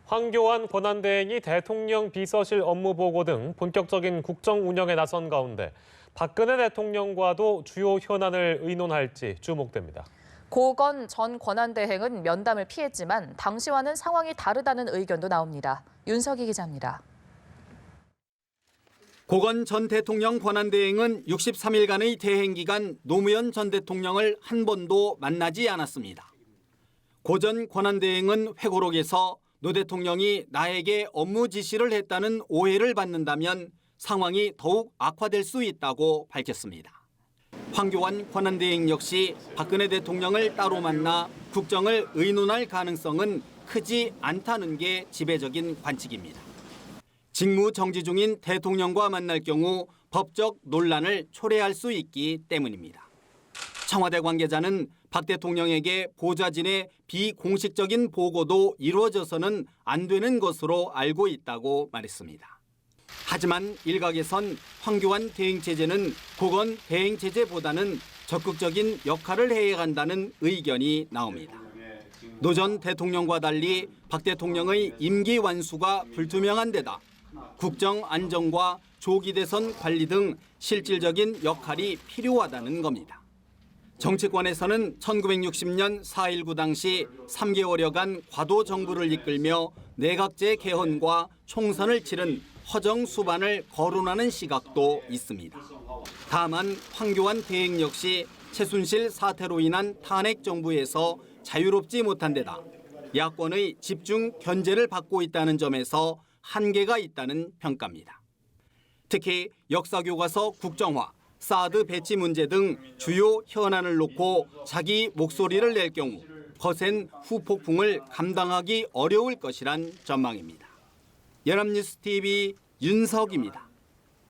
황교안 권한대행이 대통령 비서실 업무 보고 등 본격적인 국정 운영에 나선 가운데 박근혜 대통령과도 주요 현안을 의논할지 주목됩니다. 고건 전 권한대행은 면담을 피했지만 당시와는 상황이 다르다는 의견도 나옵니다. 윤석희 기자입니다. 고건 전 대통령 권한대행은 63일간의 대행 기간 노무현 전 대통령을 한 번도 만나지 않았습니다. 고 전 권한대행은 회고록에서 노 대통령이 나에게 업무 지시를 했다는 오해를 받는다면 상황이 더욱 악화될 수 있다고 밝혔습니다. 황교안 권한대행 역시 박근혜 대통령을 따로 만나 국정을 의논할 가능성은 크지 않다는 게 지배적인 관측입니다. 직무 정지 중인 대통령과 만날 경우 법적 논란을 초래할 수 있기 때문입니다. 청와대 관계자는 박 대통령에게 보좌진의 비공식적인 보고도 이루어져서는 안 되는 것으로 알고 있다고 말했습니다. 하지만 일각에선 황교안 대행체제는 고건 대행체제보다는 적극적인 역할을 해야 한다는 의견이 나옵니다. 노 전 대통령과 달리 박 대통령의 임기 완수가 불투명한 데다 국정 안정과 조기 대선 관리 등 실질적인 역할이 필요하다는 겁니다. 정치권에서는 1960년 4.19 당시 3개월여간 과도 정부를 이끌며 내각제 개헌과 총선을 치른 허정 수반을 거론하는 시각도 있습니다. 다만 황교안 대행 역시 최순실 사태로 인한 탄핵 정부에서 자유롭지 못한 데다 야권의 집중 견제를 받고 있다는 점에서 한계가 있다는 평가입니다. 특히 역사교과서 국정화, 사드 배치 문제 등 주요 현안을 놓고 자기 목소리를 낼 경우 거센 후폭풍을 감당하기 어려울 것이란 전망입니다. 연합뉴스 TV 윤석입니다.